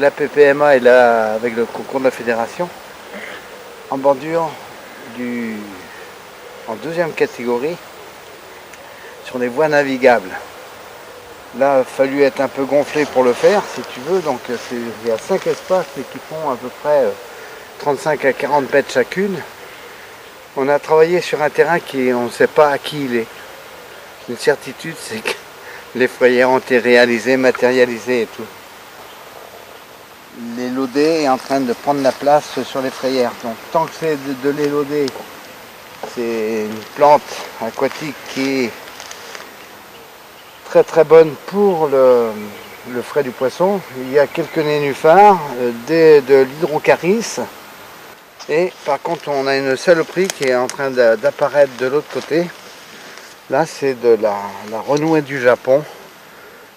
la PPMA et là avec le concours de la fédération en bordure en deuxième catégorie sur les voies navigables. Là, il a fallu être un peu gonflé pour le faire, si tu veux. Donc, il y a 5 espaces qui font à peu près 35 à 40 mètres chacune. On a travaillé sur un terrain on ne sait pas à qui il est. Une certitude, c'est que les frayères ont été réalisées, matérialisées et tout. L'élodé est en train de prendre la place sur les frayères. Donc, tant que c'est de l'élodé, c'est une plante aquatique qui est très très bonne pour le frais du poisson. Il y a quelques nénuphars, de l'hydrocharis, et par contre on a une saloperie qui est en train d'apparaître de l'autre côté. Là c'est de la renouée du Japon.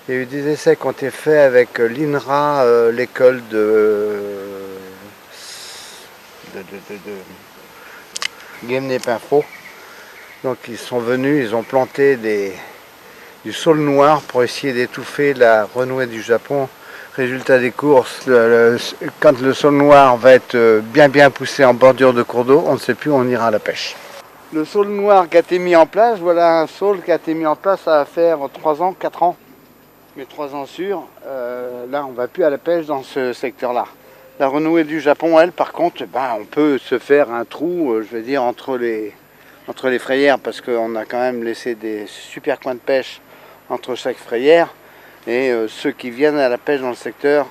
Il y a eu des essais qui ont été faits avec l'INRA, l'école de Guémené-Pinfo. Donc ils sont venus, ils ont planté du saule noir pour essayer d'étouffer la renouée du Japon. Résultat des courses, quand le saule noir va être bien poussé en bordure de cours d'eau, on ne sait plus où on ira à la pêche. Le saule noir qui a été mis en place, voilà un saule qui a été mis en place, ça va faire 3 ans, 4 ans, mais 3 ans sûrs. Là on ne va plus à la pêche dans ce secteur-là. La renouée du Japon, elle, par contre, on peut se faire un trou, je veux dire, entre les frayères, parce qu'on a quand même laissé des super coins de pêche entre chaque frayère, et ceux qui viennent à la pêche dans le secteur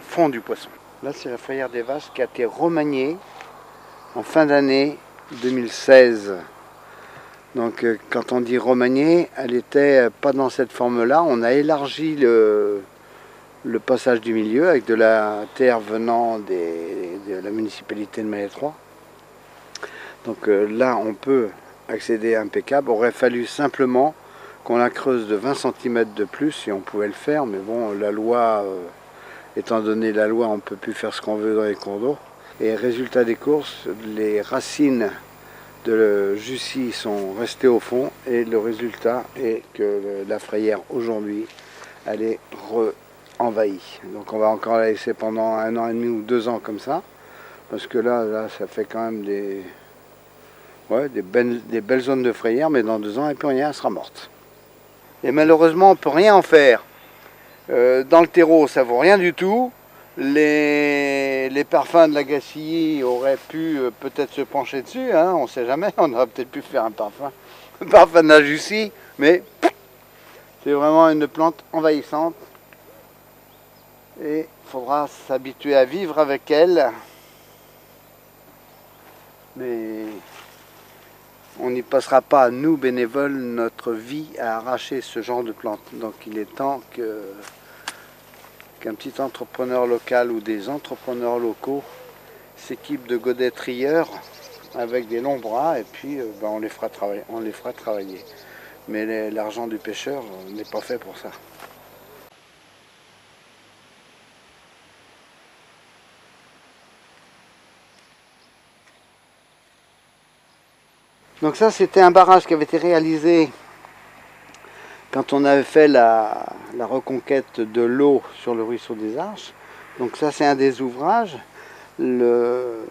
font du poisson. Là c'est la frayère des Vaches qui a été remaniée en fin d'année 2016. Donc quand on dit remaniée, elle n'était pas dans cette forme-là. On a élargi le passage du milieu avec de la terre venant de la municipalité de Malétroit. Donc là on peut accéder impeccable. Il aurait fallu simplement qu'on la creuse de 20 cm de plus si on pouvait le faire, mais bon, la loi, étant donné la loi, on ne peut plus faire ce qu'on veut dans les cours d'eau. Et résultat des courses, les racines de Jussy sont restées au fond, et le résultat est que la frayère aujourd'hui, elle est re-envahie. Donc on va encore la laisser pendant 1 an et demi ou 2 ans comme ça, parce que là ça fait quand même des belles zones de frayère, mais dans 2 ans, elle ne peut rien, elle sera morte. Et malheureusement, on ne peut rien en faire. Dans le terreau, ça ne vaut rien du tout. Les parfums de la Gacilly auraient pu peut-être se pencher dessus, hein, on ne sait jamais, on aurait peut-être pu faire un parfum de la Jussy, mais c'est vraiment une plante envahissante. Et il faudra s'habituer à vivre avec elle. Mais on n'y passera pas, nous bénévoles, notre vie à arracher ce genre de plantes. Donc il est temps qu'un petit entrepreneur local ou des entrepreneurs locaux s'équipent de godets trieurs avec des longs bras, et puis on les fera travailler. Mais l'argent du pêcheur n'est pas fait pour ça. Donc ça, c'était un barrage qui avait été réalisé quand on avait fait la reconquête de l'eau sur le ruisseau des Arches. Donc ça, c'est un des ouvrages. Le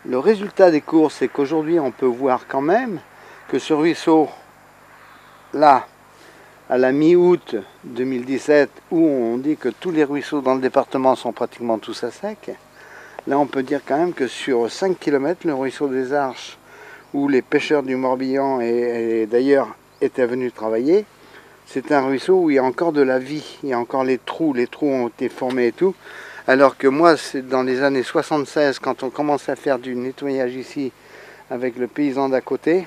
résultat des courses, c'est qu'aujourd'hui, on peut voir quand même que ce ruisseau, là, à la mi-août 2017, où on dit que tous les ruisseaux dans le département sont pratiquement tous à sec, là, on peut dire quand même que sur 5 km, le ruisseau des Arches, où les pêcheurs du Morbihan et d'ailleurs étaient venus travailler, c'est un ruisseau où il y a encore de la vie, il y a encore les trous ont été formés et tout, alors que moi, c'est dans les années 76, quand on commence à faire du nettoyage ici avec le paysan d'à côté,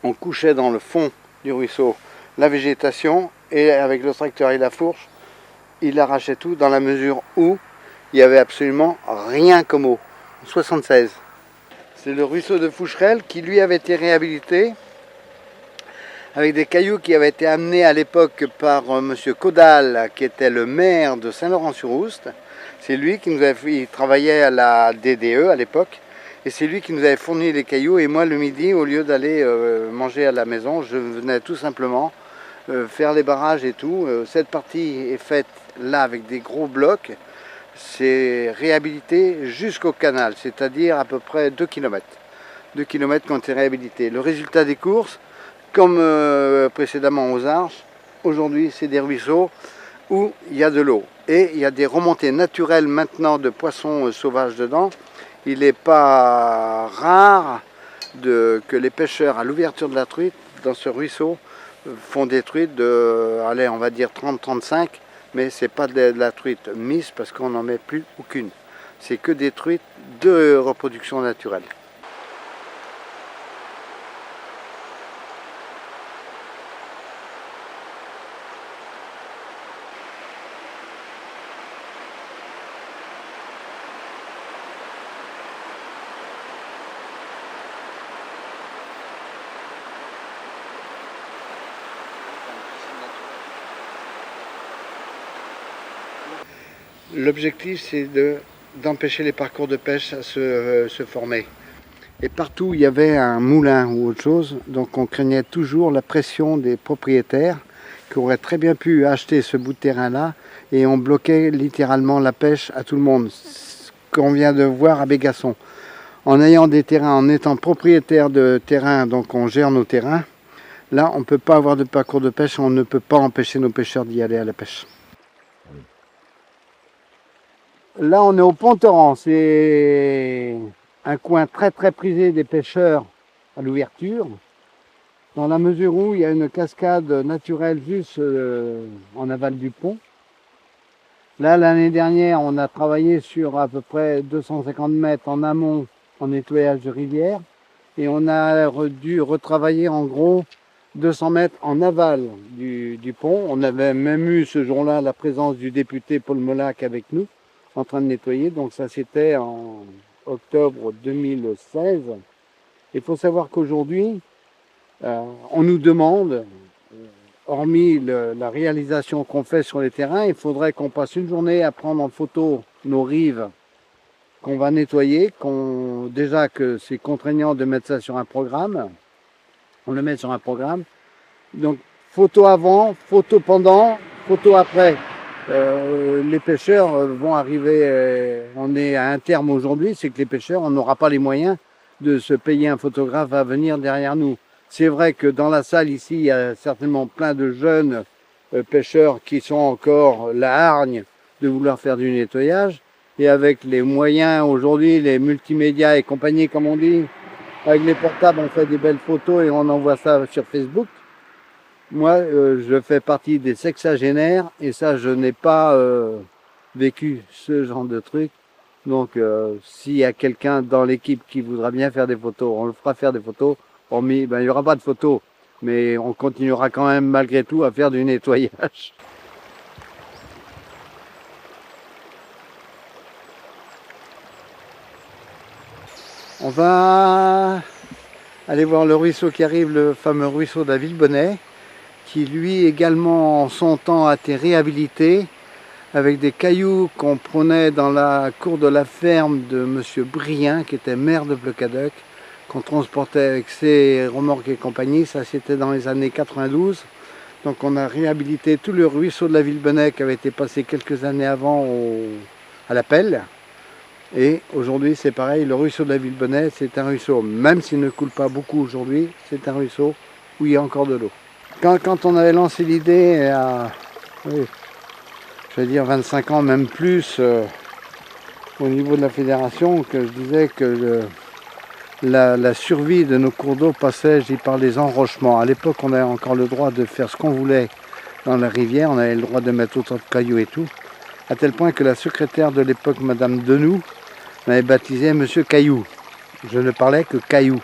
on couchait dans le fond du ruisseau la végétation, et avec le tracteur et la fourche, il arrachait tout dans la mesure où il n'y avait absolument rien comme eau. 76. C'est le ruisseau de Foucherel qui lui avait été réhabilité avec des cailloux qui avaient été amenés à l'époque par M. Caudal, qui était le maire de Saint-Laurent-sur-Oust. C'est lui qui nous avait fait, il travaillait à la DDE à l'époque, et c'est lui qui nous avait fourni les cailloux. Et moi, le midi, au lieu d'aller manger à la maison, je venais tout simplement faire les barrages et tout. Cette partie est faite là avec des gros blocs. c'est réhabilité jusqu'au canal, c'est-à-dire à peu près 2 km. 2 km qui ont été réhabilités. Le résultat des courses, comme précédemment aux Arches, aujourd'hui c'est des ruisseaux où il y a de l'eau. Et il y a des remontées naturelles maintenant de poissons sauvages dedans. Il n'est pas rare que les pêcheurs à l'ouverture de la truite, dans ce ruisseau, font des truites de, allez, on va dire 30-35, mais c'est pas de la truite mise parce qu'on n'en met plus aucune. C'est que des truites de reproduction naturelle. L'objectif, c'est d'empêcher les parcours de pêche à se former. Et partout, il y avait un moulin ou autre chose, donc on craignait toujours la pression des propriétaires qui auraient très bien pu acheter ce bout de terrain-là et on bloquait littéralement la pêche à tout le monde, ce qu'on vient de voir à Bégasson. En ayant des terrains, en étant propriétaire de terrain, donc on gère nos terrains, là, on ne peut pas avoir de parcours de pêche, on ne peut pas empêcher nos pêcheurs d'y aller à la pêche. Là, on est au Pont-Torrent, c'est un coin très très prisé des pêcheurs à l'ouverture, dans la mesure où il y a une cascade naturelle juste en aval du pont. Là, l'année dernière, on a travaillé sur à peu près 250 mètres en amont en nettoyage de rivière et on a dû retravailler en gros 200 mètres en aval du pont. On avait même eu ce jour-là la présence du député Paul Molac avec nous, en train de nettoyer, donc ça c'était en octobre 2016. Il faut savoir qu'aujourd'hui, on nous demande, hormis la réalisation qu'on fait sur les terrains, il faudrait qu'on passe une journée à prendre en photo nos rives qu'on va nettoyer, déjà que c'est contraignant de mettre ça sur un programme, on le met sur un programme, donc photo avant, photo pendant, photo après. Les pêcheurs vont arriver, on est à un terme aujourd'hui, c'est que les pêcheurs, on n'aura pas les moyens de se payer un photographe à venir derrière nous. C'est vrai que dans la salle ici, il y a certainement plein de jeunes pêcheurs qui sont encore la hargne de vouloir faire du nettoyage. Et avec les moyens aujourd'hui, les multimédias et compagnie comme on dit, avec les portables, on fait des belles photos et on envoie ça sur Facebook. Moi, je fais partie des sexagénaires et ça, je n'ai pas vécu ce genre de truc. Donc, s'il y a quelqu'un dans l'équipe qui voudra bien faire des photos, on le fera faire des photos. Hormis, il n'y aura pas de photos, mais on continuera quand même malgré tout à faire du nettoyage. On va aller voir le ruisseau qui arrive, le fameux ruisseau de la Villebonnet, qui lui également en son temps a été réhabilité avec des cailloux qu'on prenait dans la cour de la ferme de M. Brien, qui était maire de Plecadoc, qu'on transportait avec ses remorques et compagnie. Ça, c'était dans les années 92. Donc on a réhabilité tout le ruisseau de la Villebonnet qui avait été passé quelques années avant à la pelle. Et aujourd'hui, c'est pareil, le ruisseau de la Villebonnet, c'est un ruisseau, même s'il ne coule pas beaucoup aujourd'hui, c'est un ruisseau où il y a encore de l'eau. Quand on avait lancé l'idée à, oui, je vais dire 25 ans, même plus, au niveau de la fédération, que je disais que la survie de nos cours d'eau passait par les enrochements. À l'époque, on avait encore le droit de faire ce qu'on voulait dans la rivière, on avait le droit de mettre autant de cailloux et tout, à tel point que la secrétaire de l'époque, Madame Denoux, m'avait baptisé Monsieur Caillou. Je ne parlais que cailloux.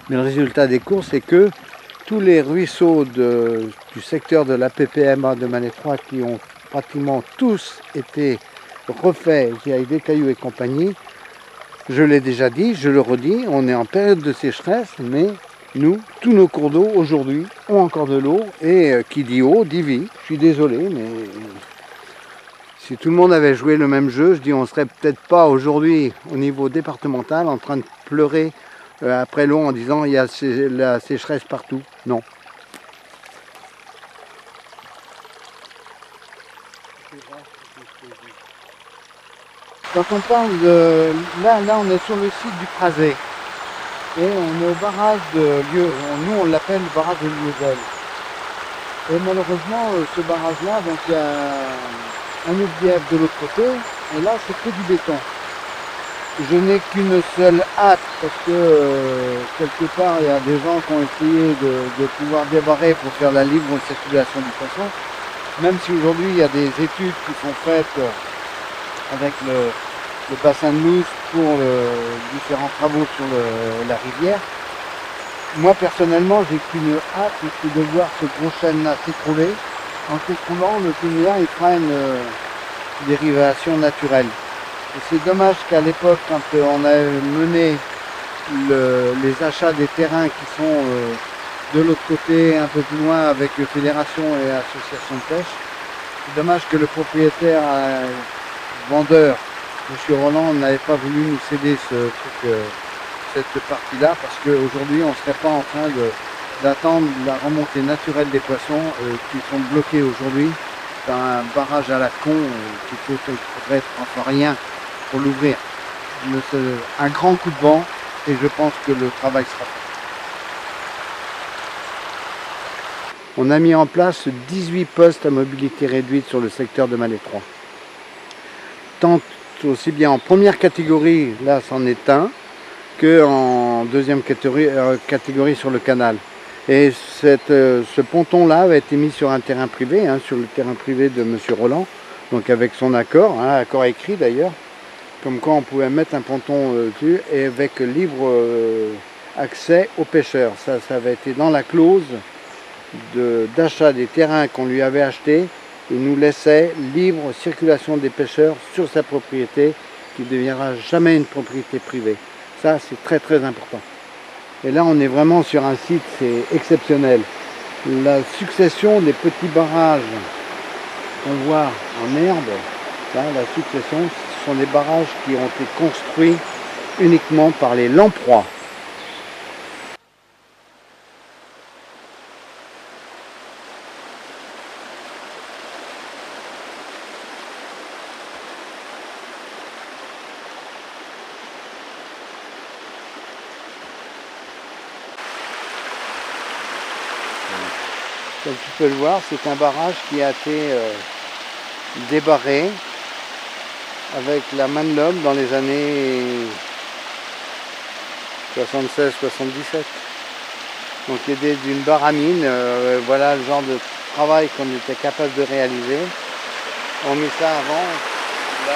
Mais le résultat des cours, c'est que tous les ruisseaux du secteur de la PPMA de Manétroit qui ont pratiquement tous été refaits avec des cailloux et compagnie, je l'ai déjà dit, je le redis, on est en période de sécheresse, mais nous, tous nos cours d'eau aujourd'hui ont encore de l'eau et qui dit eau, dit vie. Je suis désolé, mais si tout le monde avait joué le même jeu, je dis on serait peut-être pas aujourd'hui au niveau départemental en train de pleurer après l'eau en disant il y a la sécheresse partout. Non. Quand on parle de... Là on est sur le site du Crasé. Et on est au barrage de Lieu. Nous on l'appelle le barrage de Lieuzel. Et malheureusement, ce barrage-là, donc il y a un OBF de l'autre côté, et là c'est que du béton. Je n'ai qu'une seule hâte, parce que quelque part, il y a des gens qui ont essayé de pouvoir débarrer pour faire la libre circulation du poisson. Même si aujourd'hui, il y a des études qui sont faites avec le bassin de Loos pour différents travaux sur la rivière. Moi, personnellement, j'ai qu'une hâte, c'est de voir ce gros chêne-là s'écrouler. En s'écroulant, le tunnel, il fera une dérivation naturelle. Et c'est dommage qu'à l'époque, quand on a mené les achats des terrains qui sont de l'autre côté, un peu plus loin, avec fédération et association de pêche, c'est dommage que le propriétaire vendeur, M. Roland, n'avait pas voulu nous céder cette partie-là, parce qu'aujourd'hui, on ne serait pas en train d'attendre la remontée naturelle des poissons qui sont bloqués aujourd'hui dans un barrage à la con qu'il faudrait enfin rien pour l'ouvrir. Un grand coup de vent et je pense que le travail sera fait. On a mis en place 18 postes à mobilité réduite sur le secteur de Malétroit. Tant aussi bien en première catégorie, là c'en est un, qu'en deuxième catégorie sur le canal. Et ce ponton-là a été mis sur un terrain privé, sur le terrain privé de M. Roland, donc avec son accord, accord écrit d'ailleurs, comme quoi on pouvait mettre un ponton dessus et avec libre accès aux pêcheurs. Ça avait été dans la clause d'achat des terrains qu'on lui avait achetés. Il nous laissait libre circulation des pêcheurs sur sa propriété qui ne deviendra jamais une propriété privée. Ça, c'est très très important. Et là, on est vraiment sur un site, c'est exceptionnel. La succession des petits barrages qu'on voit en herbe, là, la succession, ce sont des barrages qui ont été construits uniquement par les lamproies. Comme tu peux le voir, c'est un barrage qui a été débarré avec la main de l'homme dans les années 76-77. Donc aidé d'une barre à mine, voilà le genre de travail qu'on était capable de réaliser. On met ça avant. Là,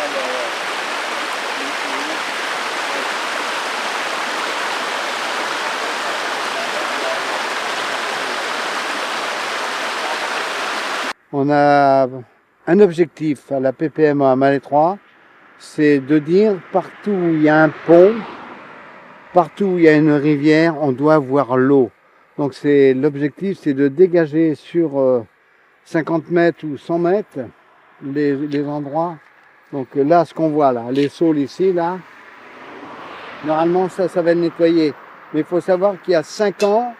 on a un objectif à la PPMA à Malétroit, c'est de dire partout où il y a un pont, partout où il y a une rivière, on doit voir l'eau. Donc l'objectif, c'est de dégager sur 50 mètres ou 100 mètres les endroits. Donc là, ce qu'on voit là, les saules ici, là, normalement ça va être nettoyé. Mais il faut savoir qu'il y a 5 ans,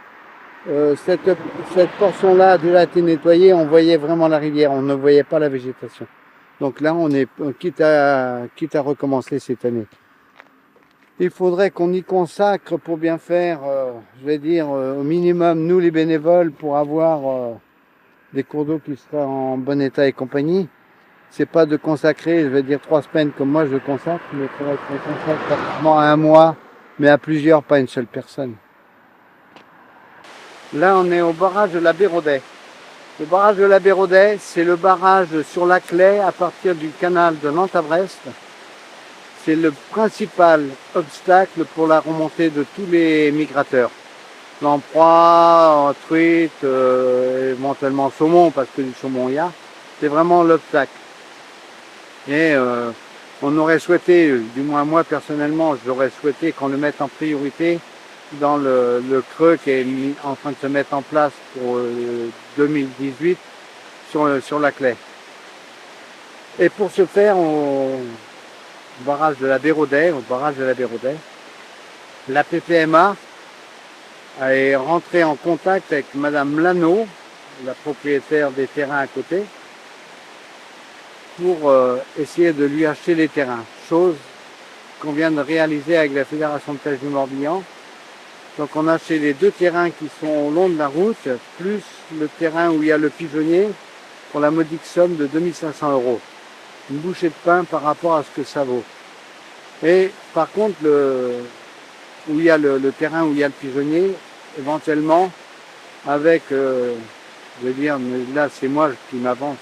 cette portion-là a déjà été nettoyée, on voyait vraiment la rivière, on ne voyait pas la végétation. Donc là, on est quitte à recommencer cette année. Il faudrait qu'on y consacre pour bien faire, je vais dire, au minimum, nous les bénévoles, pour avoir des cours d'eau qui seraient en bon état et compagnie. C'est pas de consacrer, je vais dire 3 semaines comme moi je consacre, mais il faudrait qu'on consacre pratiquement à un mois, mais à plusieurs, pas une seule personne. Là, on est au barrage de la Bérodet. Le barrage de la Bérodet, c'est le barrage sur la Claye à partir du canal de Nantes à Brest. C'est le principal obstacle pour la remontée de tous les migrateurs. Lamproie, truite, éventuellement saumon, parce que du saumon il y a. C'est vraiment l'obstacle. Et on aurait souhaité, du moins moi personnellement, j'aurais souhaité qu'on le mette en priorité dans le creux qui est en train de se mettre en place pour 2018 sur la Claye. Et pour ce faire, au barrage de la Bérodet, la PPMA est rentrée en contact avec Madame Lano, la propriétaire des terrains à côté, pour essayer de lui acheter les terrains. chose qu'on vient de réaliser avec la Fédération de pêche du Morbihan. Donc on a acheté les 2 terrains qui sont au long de la route, plus le terrain où il y a le pigeonnier, pour la modique somme de 2500 €. Une bouchée de pain par rapport à ce que ça vaut. Et par contre, où il y a le terrain où il y a le pigeonnier, éventuellement, avec, je veux dire, mais là c'est moi qui m'avance,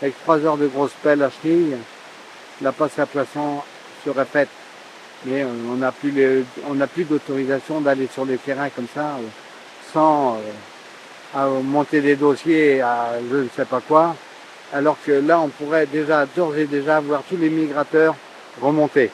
avec 3 heures de grosse pelle à chenille, la passe à poisson serait faite. Mais on n'a plus d'autorisation d'aller sur les terrains comme ça, sans à monter des dossiers à je ne sais pas quoi, alors que là on pourrait déjà d'ores et déjà voir tous les migrateurs remonter.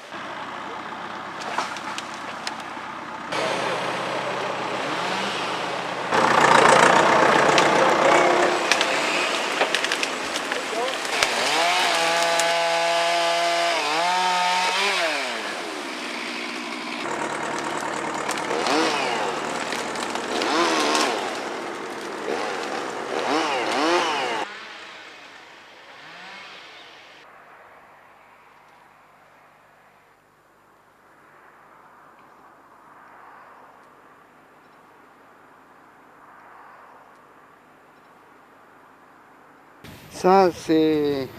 Ça, c'est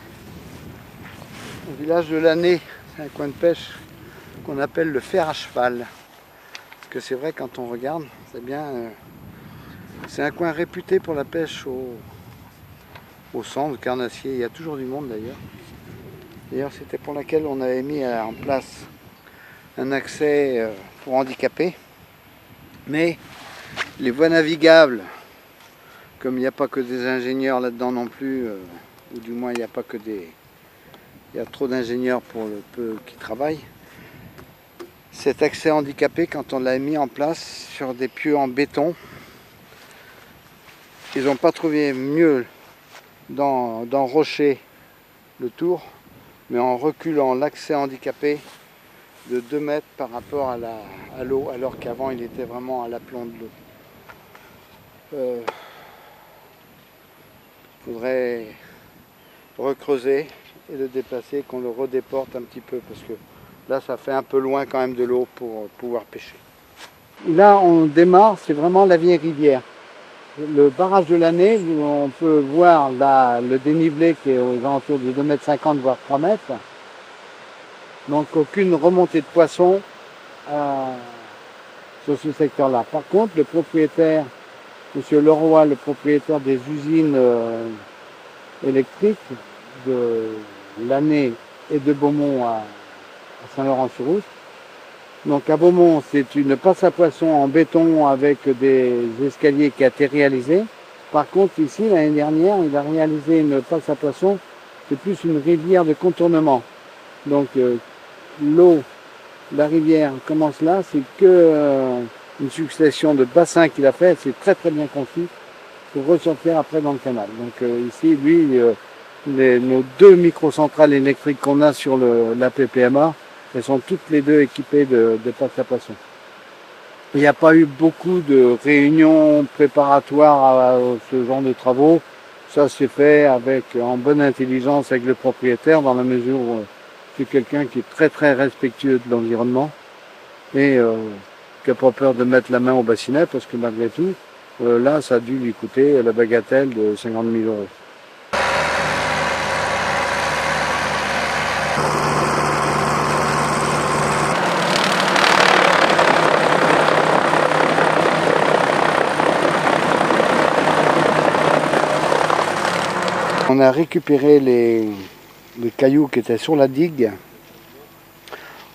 le village de l'année. C'est un coin de pêche qu'on appelle le fer à cheval. Parce que c'est vrai, quand on regarde, c'est bien. C'est un coin réputé pour la pêche au sang, de carnassier. Il y a toujours du monde d'ailleurs. D'ailleurs, c'était pour laquelle on avait mis en place un accès pour handicapés. Mais les voies navigables, comme il n'y a pas que des ingénieurs là-dedans non plus, ou du moins il n'y a pas que des... Il y a trop d'ingénieurs pour le peu qui travaillent. Cet accès handicapé, quand on l'a mis en place sur des pieux en béton, ils n'ont pas trouvé mieux d'enrocher le tour, mais en reculant l'accès handicapé de 2 mètres par rapport à l'eau, alors qu'avant il était vraiment à l'aplomb de l'eau. Faudrait recreuser et le déplacer, qu'on le redéporte un petit peu, parce que là ça fait un peu loin quand même de l'eau pour pouvoir pêcher. Là on démarre, c'est vraiment la vieille rivière. Le barrage de l'année, où on peut voir le dénivelé qui est aux alentours de 2,50 m voire 3 mètres. Donc aucune remontée de poissons sur ce secteur-là. Par contre, le propriétaire, M. Leroy, le propriétaire des usines électriques de l'année et de Beaumont à Saint-Laurent-sur-Oust. Donc à Beaumont, c'est une passe à poissons en béton avec des escaliers qui a été réalisés. Par contre, ici, l'année dernière, il a réalisé une passe à poissons, c'est plus une rivière de contournement. Donc l'eau, la rivière commence là, c'est que une succession de bassins qu'il a fait, c'est très très bien conçu pour ressortir après dans le canal. Donc ici, lui, nos 2 microcentrales électriques qu'on a sur la PPMA, elles sont toutes les 2 équipées de passes à poissons. Il n'y a pas eu beaucoup de réunions préparatoires à ce genre de travaux. Ça s'est fait en bonne intelligence avec le propriétaire, dans la mesure où c'est quelqu'un qui est très très respectueux de l'environnement et qui n'a pas peur de mettre la main au bassinet, parce que malgré tout, là ça a dû lui coûter la bagatelle de 50 000 €. On a récupéré les cailloux qui étaient sur la digue,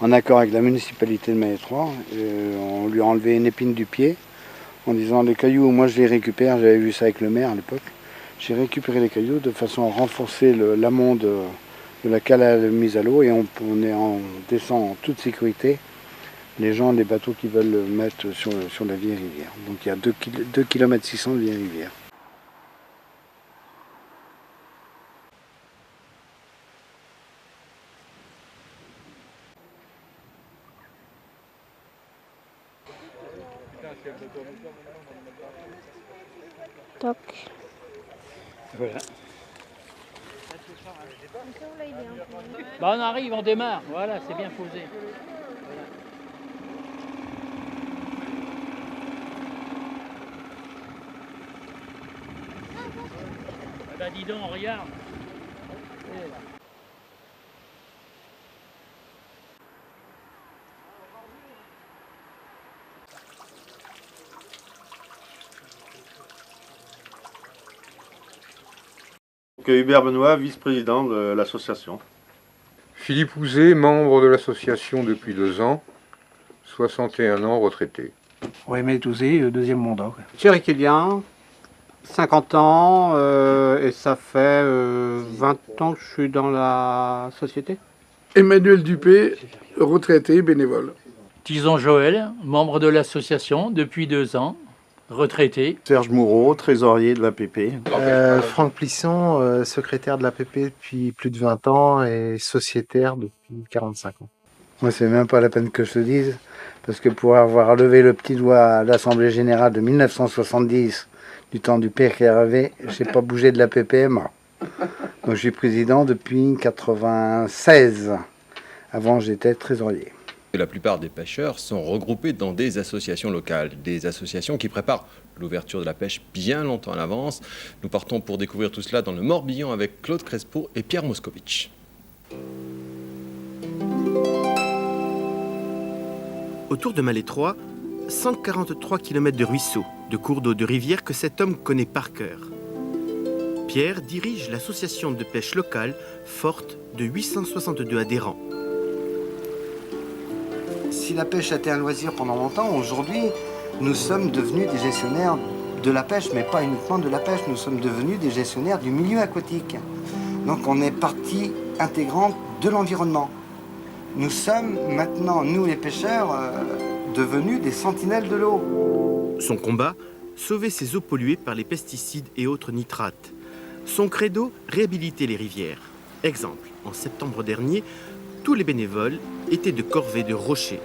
en accord avec la municipalité de Maillet-3. On lui a enlevé une épine du pied, en disant les cailloux, moi je les récupère, j'avais vu ça avec le maire à l'époque. J'ai récupéré les cailloux de façon à renforcer l'amont de la cale à mise à l'eau, et on descend en toute sécurité les gens, les bateaux qui veulent le mettre sur la vieille rivière. Donc il y a 2,6 km de vieille rivière. Toc. Voilà. Bah, on arrive, on démarre. Voilà, c'est bien posé. Ah bah dis donc, regarde. Hubert Benoît, vice-président de l'association. Philippe Ouzet, membre de l'association depuis 2 ans, 61 ans, retraité. Rémy Touzé, deuxième mandat. Thierry Kélian, 50 ans, et ça fait 20 ans que je suis dans la société. Emmanuel Dupé, retraité, bénévole. Tison Joël, membre de l'association depuis 2 ans, retraité. Serge Moureau, trésorier de l'APP. Franck Plisson, secrétaire de l'APP depuis plus de 20 ans et sociétaire depuis 45 ans. Moi, c'est même pas la peine que je te dise, parce que pour avoir levé le petit doigt à l'Assemblée Générale de 1970, du temps du PRV, j'ai pas bougé de la PPMA. Donc je suis président depuis 1996. Avant, j'étais trésorier. La plupart des pêcheurs sont regroupés dans des associations locales, des associations qui préparent l'ouverture de la pêche bien longtemps à l'avance. Nous partons pour découvrir tout cela dans le Morbihan avec Claude Crespo et Pierre Moscovitch. Autour de Malétroit, 143 km de ruisseaux, de cours d'eau, de rivières que cet homme connaît par cœur. Pierre dirige l'association de pêche locale forte de 862 adhérents. Si la pêche a été un loisir pendant longtemps, aujourd'hui, nous sommes devenus des gestionnaires de la pêche, mais pas uniquement de la pêche, nous sommes devenus des gestionnaires du milieu aquatique. Donc on est partie intégrante de l'environnement. Nous sommes maintenant, nous les pêcheurs, devenus des sentinelles de l'eau. Son combat, sauver ces eaux polluées par les pesticides et autres nitrates. Son credo, réhabiliter les rivières. Exemple, en septembre dernier, tous les bénévoles étaient de corvée de rochers.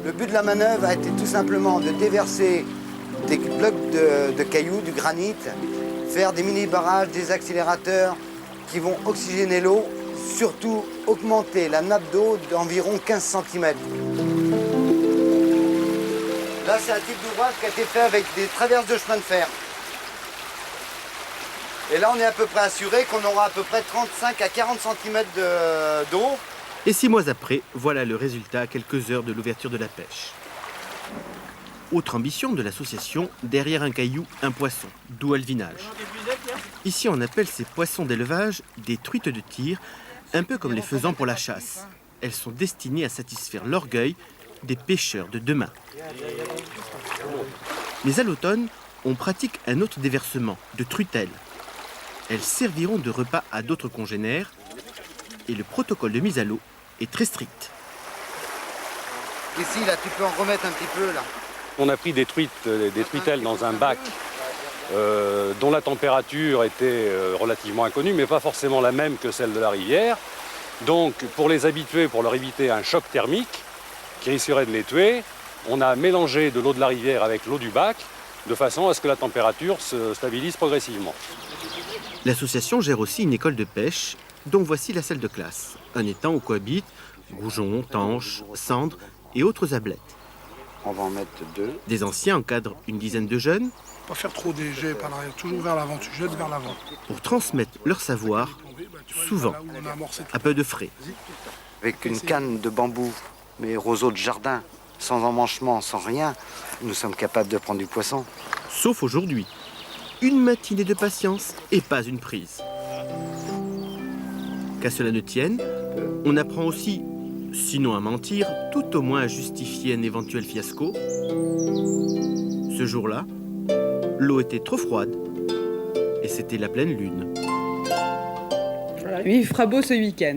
Le but de la manœuvre a été tout simplement de déverser des blocs de cailloux, du granit, faire des mini-barrages, des accélérateurs qui vont oxygéner l'eau, surtout augmenter la nappe d'eau d'environ 15 cm. Là, c'est un type d'ouvrage qui a été fait avec des traverses de chemin de fer. Et là, on est à peu près assuré qu'on aura à peu près 35 à 40 cm d'eau. Et 6 mois après, voilà le résultat à quelques heures de l'ouverture de la pêche. Autre ambition de l'association, derrière un caillou, un poisson, d'où alvinage. Ici, on appelle ces poissons d'élevage des truites de tir, un peu comme les faisans pour la chasse. Elles sont destinées à satisfaire l'orgueil des pêcheurs de demain. Mais à l'automne, on pratique un autre déversement, de truitelles. Elles serviront de repas à d'autres congénères et le protocole de mise à l'eau est très strict. Ici, là, tu peux en remettre un petit peu, là. On a pris des truitelles dans un bac dont la température était relativement inconnue, mais pas forcément la même que celle de la rivière. Donc, pour les habituer, pour leur éviter un choc thermique qui risquerait de les tuer, on a mélangé de l'eau de la rivière avec l'eau du bac, de façon à ce que la température se stabilise progressivement. L'association gère aussi une école de pêche, dont voici la salle de classe. Un étang où cohabitent goujons, tanches, cendres et autres ablettes. On va en mettre 2. Des anciens encadrent une dizaine de jeunes. Pas faire trop des jets par l'arrière, toujours vers l'avant, tu jettes vers l'avant. Pour transmettre leur savoir, souvent, à peu de frais. Avec une canne de bambou, mais roseaux de jardin, sans emmanchement, sans rien, nous sommes capables de prendre du poisson. Sauf aujourd'hui. Une matinée de patience et pas une prise. Qu'à cela ne tienne, on apprend aussi, sinon à mentir, tout au moins à justifier un éventuel fiasco. Ce jour-là, l'eau était trop froide et c'était la pleine lune. Voilà, il fera beau ce week-end.